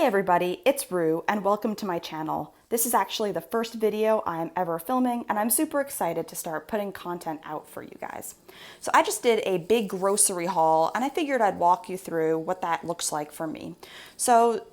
Hey everybody, it's Rue and welcome to my channel. This is actually the first video I am ever filming and I'm super excited to start putting content out for you guys. So I just did a big grocery haul and I figured I'd walk you through what that looks like for me. So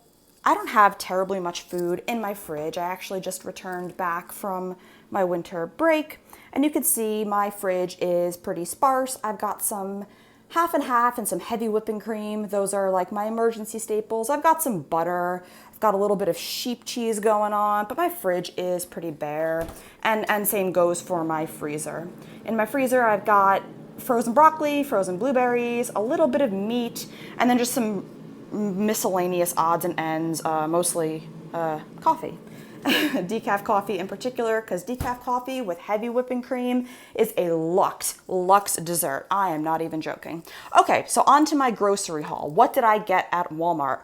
I don't have terribly much food in my fridge. I actually just returned back from my winter break and you can see my fridge is pretty sparse. I've got some half and half and some heavy whipping cream. Those are like my emergency staples. I've got some butter. I've got a little bit of sheep cheese going on, but my fridge is pretty bare. And same goes for my freezer. In my freezer, I've got frozen broccoli, frozen blueberries, a little bit of meat, and then just some miscellaneous odds and ends, mostly coffee. Decaf coffee in particular, because decaf coffee with heavy whipping cream is a luxe dessert. I am not even joking. Okay, so on to my grocery haul. What did I get at Walmart?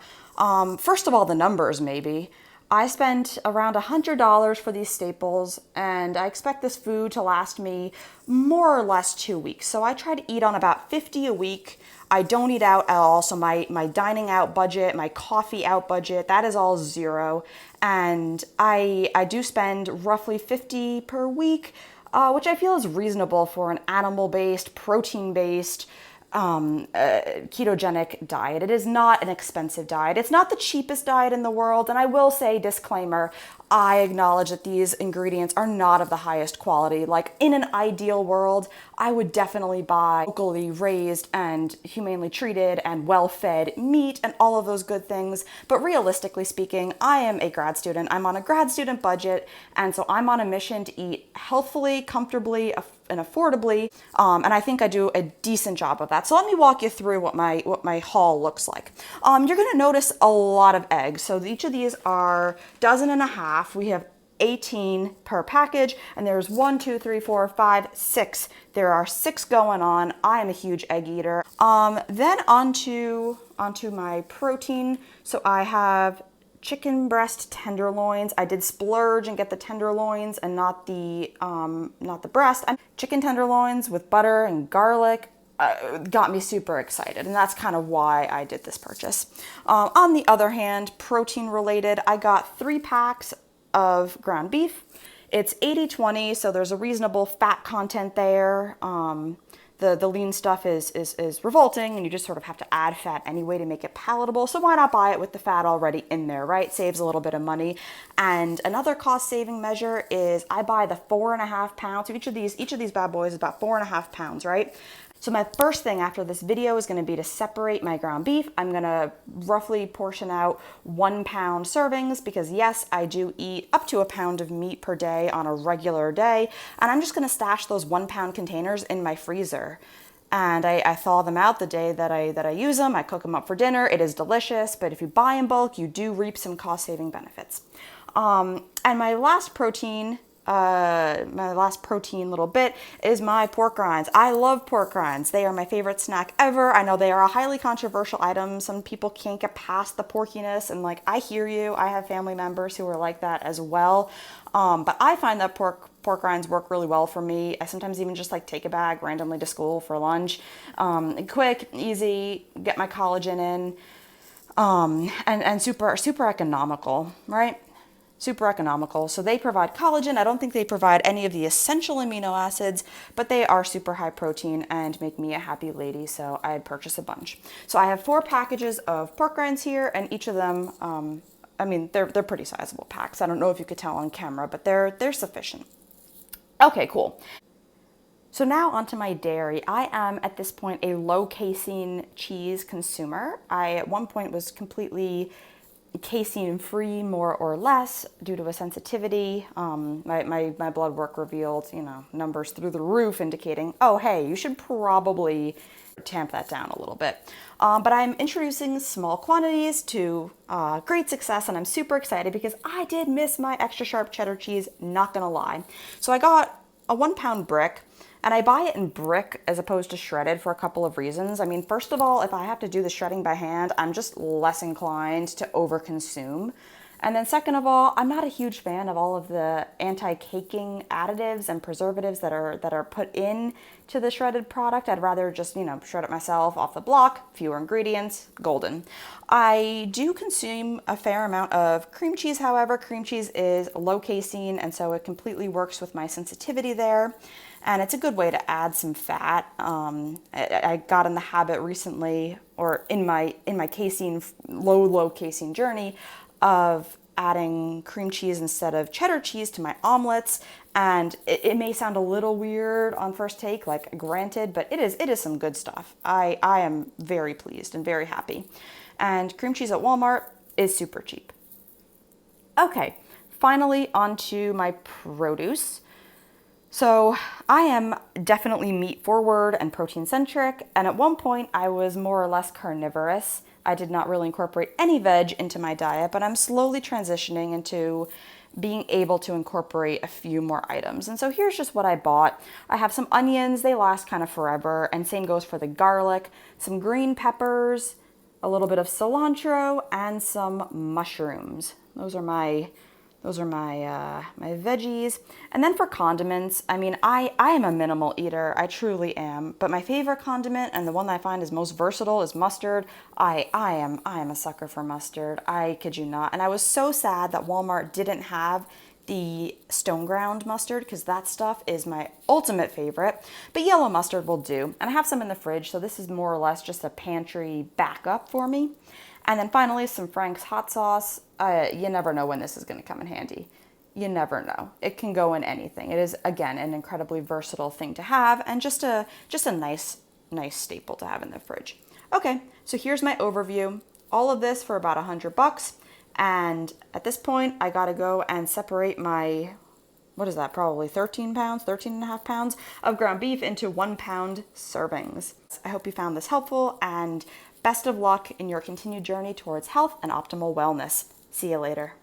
First of all, the numbers maybe. I spent around $100 for these staples and I expect this food to last me more or less 2 weeks. So I try to eat on about 50 a week. I don't eat out at all. So my dining out budget, my coffee out budget, that is all zero. And I do spend roughly 50 per week, which I feel is reasonable for an animal-based, protein-based, ketogenic diet. It is not an expensive diet. It's not the cheapest diet in the world. And I will say, disclaimer, I acknowledge that these ingredients are not of the highest quality. Like in an ideal world, I would definitely buy locally raised and humanely treated and well-fed meat and all of those good things. But realistically speaking, I am a grad student. I'm on a grad student budget. And so I'm on a mission to eat healthfully, comfortably, and affordably. And I think I do a decent job of that. So let me walk you through what my haul looks like. You're gonna notice a lot of eggs. So each of these are a dozen and a half. We have 18 per package, and there's 1, 2, 3, 4, 5, 6. There are 6 going on. I am a huge egg eater. Then onto my protein. So I have chicken breast tenderloins. I did splurge and get the tenderloins and not the breast. Chicken tenderloins with butter and garlic got me super excited, and that's kind of why I did this purchase. On the other hand, protein related, I got 3 packs of ground beef. It's 80-20, so there's a reasonable fat content there. The lean stuff is revolting, and you just sort of have to add fat anyway to make it palatable. So why not buy it with the fat already in there, right? Saves a little bit of money. And another cost-saving measure is I buy the 4.5 pounds. So each of these bad boys is about 4.5 pounds, right? So my first thing after this video is going to be to separate my ground beef. I'm going to roughly portion out 1 pound servings because yes, I do eat up to a pound of meat per day on a regular day. And I'm just going to stash those 1 pound containers in my freezer. And I thaw them out the day that I use them. I cook them up for dinner. It is delicious, but if you buy in bulk, you do reap some cost-saving benefits. And my last protein little bit is my pork rinds. I love pork rinds. They are my favorite snack ever. I know they are a highly controversial item. Some people can't get past the porkiness, and like, I hear you. I have family members who are like that as well. But I find that pork rinds work really well for me. I sometimes even just like take a bag randomly to school for lunch. Quick, easy, get my collagen in, and super economical, right? Super economical. So they provide collagen. I don't think they provide any of the essential amino acids, but they are super high protein and make me a happy lady. So I'd purchase a bunch. So I have 4 packages of pork rinds here, and each of them, I mean, they're pretty sizable packs. I don't know if you could tell on camera, but they're sufficient. Okay, cool. So now onto my dairy. I am at this point a low casein cheese consumer. I at one point was completely casein free, more or less, due to a sensitivity. My blood work revealed, numbers through the roof indicating, oh, hey, you should probably tamp that down a little bit. But I'm introducing small quantities to great success, and I'm super excited because I did miss my extra sharp cheddar cheese, not gonna lie. So I got a 1 pound brick. And I buy it in brick as opposed to shredded for a couple of reasons. I mean, first of all, if I have to do the shredding by hand, I'm just less inclined to overconsume. And then second of all, I'm not a huge fan of all of the anti-caking additives and preservatives that are put in to the shredded product. I'd rather just, shred it myself off the block, fewer ingredients, golden. I do consume a fair amount of cream cheese, however. Cream cheese is low casein, and so it completely works with my sensitivity there. And it's a good way to add some fat. I got in the habit recently, or in my casein, low casein journey, of adding cream cheese instead of cheddar cheese to my omelets. And it may sound a little weird on first take, like granted, but it is some good stuff. I am very pleased and very happy. And cream cheese at Walmart is super cheap. Okay, finally onto my produce. So I am definitely meat forward and protein centric, and at one point I was more or less carnivorous. I did not really incorporate any veg into my diet, but I'm slowly transitioning into being able to incorporate a few more items. And so here's just what I bought. I have some onions, they last kind of forever, and same goes for the garlic, some green peppers, a little bit of cilantro, and some mushrooms. Those are my my veggies. And then for condiments, I mean, I am a minimal eater. I truly am. But my favorite condiment, and the one that I find is most versatile, is mustard. I am a sucker for mustard. I kid you not. And I was so sad that Walmart didn't have the stone ground mustard, because that stuff is my ultimate favorite. But yellow mustard will do. And I have some in the fridge, so this is more or less just a pantry backup for me. And then finally, some Frank's hot sauce. You never know when this is going to come in handy. You never know. It can go in anything. It is, again, an incredibly versatile thing to have, and just a nice staple to have in the fridge. Okay, so here's my overview. All of this for about $100. And at this point, I got to go and separate my, what is that, probably 13 and a half pounds of ground beef into 1 pound servings. I hope you found this helpful, and best of luck in your continued journey towards health and optimal wellness. See you later.